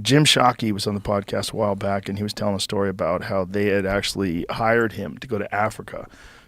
Jim Shockey was on the podcast a while back, and he was telling a story about how they had actually hired him to go to Africa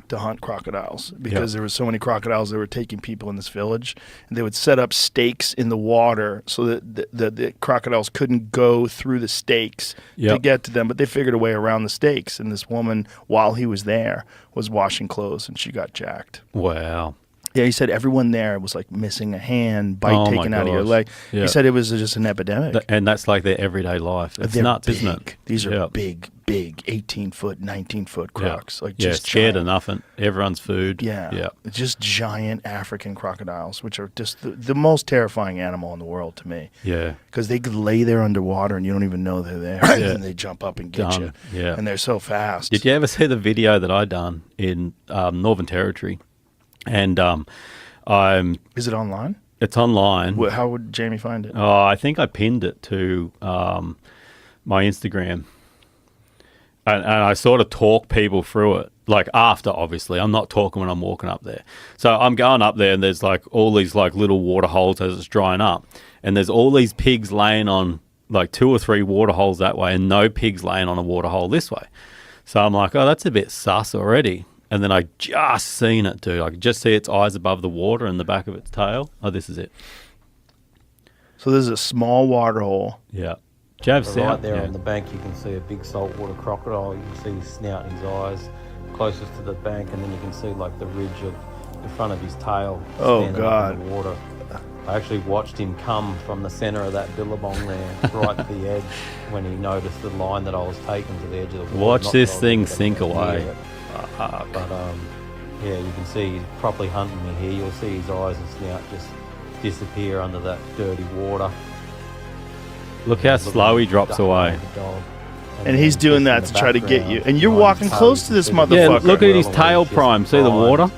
to hunt crocodiles because there were so many crocodiles that were taking people in this village, and they would set up stakes in the water so that the crocodiles couldn't go through the stakes to get to them, but they figured a way around the stakes. And this woman, while he was there, was washing clothes, and she got jacked. Wow. Yeah, he said everyone there was like missing a hand, bite taken out of your leg. Yeah. He said it was just an epidemic. And that's like their everyday life. It's nuts, isn't it? These are big, 18-foot, 19-foot crocs. Like just scared of nothing. Everyone's food. Yeah. Just giant African crocodiles, which are just the most terrifying animal in the world to me. Yeah. Because they could lay there underwater and you don't even know they're there. And then they jump up and get you. Yeah. And they're so fast. Did you ever see the video that I done in Northern Territory? And is it online? It's online. How would Jamie find it? Oh, I think I pinned it to my Instagram. And I sort of talk people through it, like after, obviously. I'm not talking when I'm walking up there. So I'm going up there and there's like all these like little water holes as it's drying up. And there's all these pigs laying on like 2 or 3 water holes that way and no pigs laying on a water hole this way. So I'm like, oh, that's a bit sus already. And then I just seen it, dude. I could just see its eyes above the water and the back of its tail. Oh, this is it. So there's a small water hole. Yeah. Right there on the bank, you can see a big saltwater crocodile. You can see his snout and his eyes closest to the bank, and then you can see like the ridge of the front of his tail. Oh, God. In the water. I actually watched him come from the centre of that billabong there, right to the edge, when he noticed the line that I was taking to the edge of the water. Watch this thing sink away. But yeah, you can see he's properly hunting me here. You'll see his eyes and snout just disappear under that dirty water. Look how slow he drops away. And he's doing that to try to get you. And you're walking close to this motherfucker. Yeah, look at his tail prime. See the water?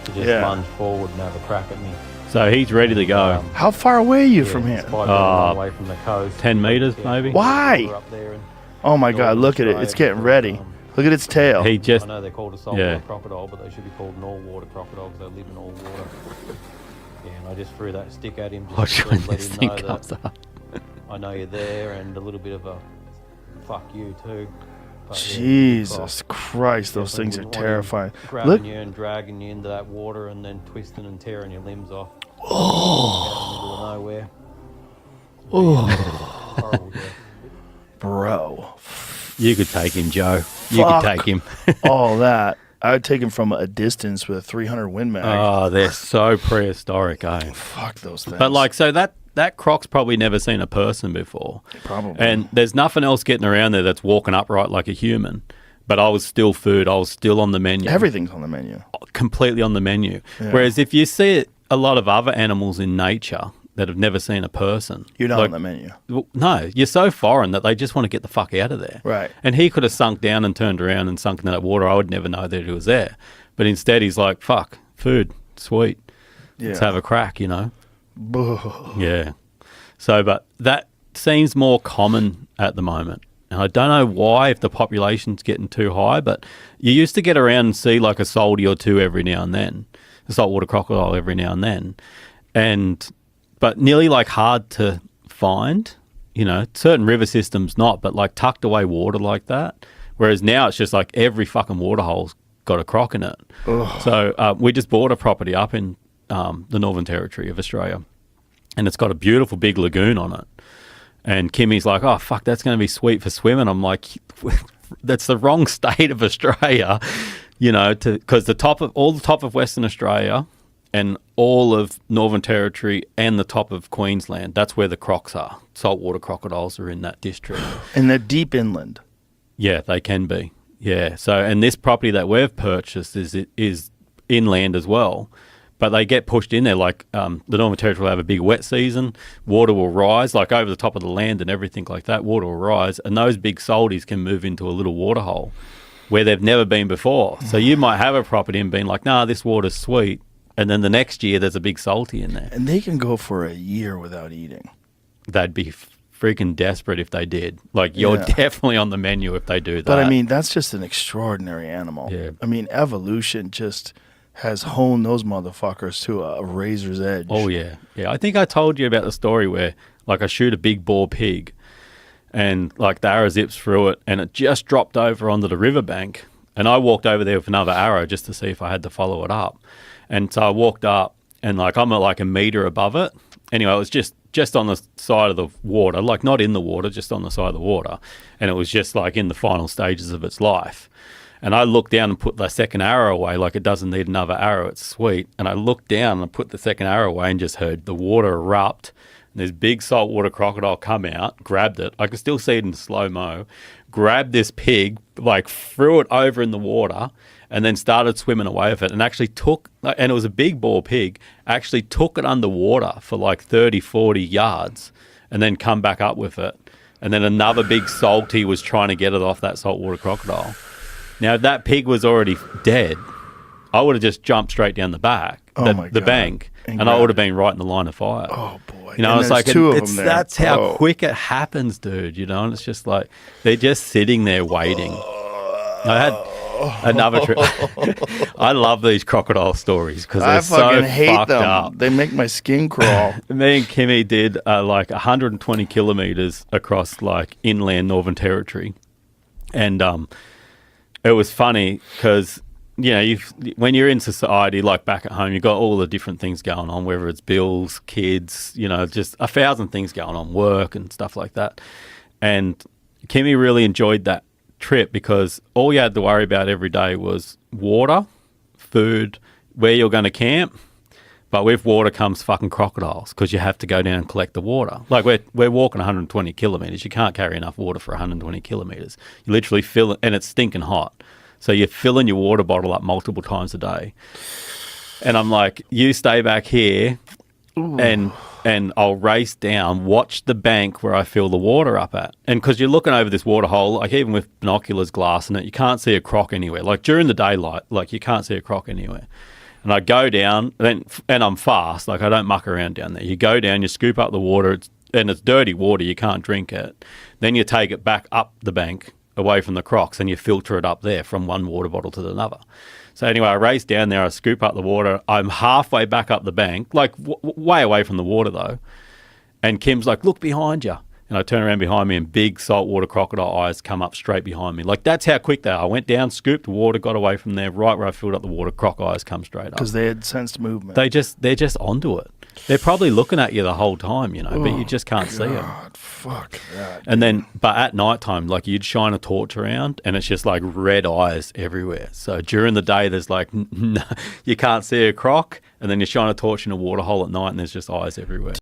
Just lunge forward and have a crack at me. So he's ready to go. How far away are you from here? Away from the coast. 10 meters, maybe. Why? Oh my God! Look at it. It's getting ready. Look at its tail. He just. I know they're called a saltwater crocodile, but they should be called an all-water crocodile because they live in all water. Yeah, and I just threw that stick at him just to let him know that I know you're there, and a little bit of a fuck you too. But Jesus Christ, those things are terrifying. Grabbing you and dragging you into that water and then twisting and tearing your limbs off. Oh. In the middle of nowhere. Oh. Horrible death. Bro. You could take him, Joe. You could take him. All that. I would take him from a distance with a 300 Win Mag. Oh, they're so prehistoric, eh? Fuck those things. But like, so that croc's probably never seen a person before. Probably. And there's nothing else getting around there that's walking upright like a human. But I was still food. I was still on the menu. Everything's on the menu. Completely on the menu. Yeah. Whereas if you see a lot of other animals in nature that have never seen a person. You're not on the menu. No, you're so foreign that they just want to get the fuck out of there. Right. And he could have sunk down and turned around and sunk into that water. I would never know that he was there. But instead he's like, fuck, food, sweet. Yeah. Let's have a crack, you know? Yeah. So, but that seems more common at the moment. And I don't know why, if the population's getting too high, but you used to get around and see like a salty or two every now and then, a saltwater crocodile every now and then. But nearly like hard to find, you know, certain river systems not, but like tucked away water like that. Whereas now it's just like every fucking water hole's got a croc in it. Ugh. So we just bought a property up in the Northern Territory of Australia, and it's got a beautiful big lagoon on it. And Kimmy's like, oh, fuck, that's going to be sweet for swimming. I'm like, that's the wrong state of Australia, you know, because the top of Western Australia and all of Northern Territory and the top of Queensland, that's where the crocs are. Saltwater crocodiles are in that district. And they're deep inland. Yeah, they can be. Yeah. So, and this property that we've purchased is inland as well. But they get pushed in there, like the Northern Territory will have a big wet season, water will rise, like over the top of the land and everything like that, water will rise, and those big salties can move into a little water hole where they've never been before. So you might have a property and being like, nah, this water's sweet, and then the next year there's a big salty in there. And they can go for a year without eating. They'd be freaking desperate if they did. Like, you're definitely on the menu if they do that. But I mean, that's just an extraordinary animal. Yeah. I mean, evolution just has honed those motherfuckers to a razor's edge. Oh, yeah. Yeah, I think I told you about the story where, like, I shoot a big boar pig, and like the arrow zips through it, and it just dropped over onto the riverbank. And I walked over there with another arrow just to see if I had to follow it up. And so I walked up, and like I'm at like a meter above it. Anyway, it was just on the side of the water, like not in the water, just on the side of the water. And it was just like in the final stages of its life. And I looked down and put the second arrow away, like it doesn't need another arrow, it's sweet. And I looked down and I put the second arrow away and just heard the water erupt. And this big saltwater crocodile come out, grabbed it. I could still see it in slow-mo. Grabbed this pig, like threw it over in the water, and then started swimming away with it, and actually took, and it was a big bore pig, actually took it underwater for like 30, 40 yards, and then come back up with it. And then another big salty was trying to get it off that saltwater crocodile. Now, if that pig was already dead, I would have just jumped straight down the back, the bank, and I would have been right in the line of fire. Oh, boy. You know, and it's like, two of them there. That's how quick it happens, dude, you know, and it's just like, they're just sitting there waiting. I had another trip. I love these crocodile stories because they're so fucked up. They make my skin crawl. Me and Kimmy did like 120 kilometers across like inland Northern Territory. And it was funny because, you know, when you're in society, like back at home, you've got all the different things going on, whether it's bills, kids, you know, just 1,000 things going on, work and stuff like that. And Kimmy really enjoyed that trip because all you had to worry about every day was water, food, where you're going to camp. But with water comes fucking crocodiles because you have to go down and collect the water. Like we're walking 120 kilometers. You can't carry enough water for 120 kilometers. You literally fill it, and it's stinking hot. So you're filling your water bottle up multiple times a day. And I'm like, you stay back here and I'll race down, watch the bank where I fill the water up at. And because you're looking over this water hole, like even with binoculars, glass in it, you can't see a croc anywhere. Like during the daylight, like you can't see a croc anywhere. And I go down, and I'm fast. Like I don't muck around down there. You go down, you scoop up the water, and it's dirty water. You can't drink it. Then you take it back up the bank away from the crocs, and you filter it up there from one water bottle to another. So anyway, I race down there. I scoop up the water. I'm halfway back up the bank, like way away from the water though. And Kim's like, "Look behind you." And I turn around behind me, and big saltwater crocodile eyes come up straight behind me. Like, that's how quick they are. I went down, scooped water, got away from there, right where I filled up the water, croc eyes come straight up. Because they had sensed movement. They're just onto it. They're probably looking at you the whole time, you know, but you just can't see them. Fuck that. And then, but at night time, like you'd shine a torch around and it's just like red eyes everywhere. So during the day, there's like, you can't see a croc. And then you shine a torch in a water hole at night and there's just eyes everywhere.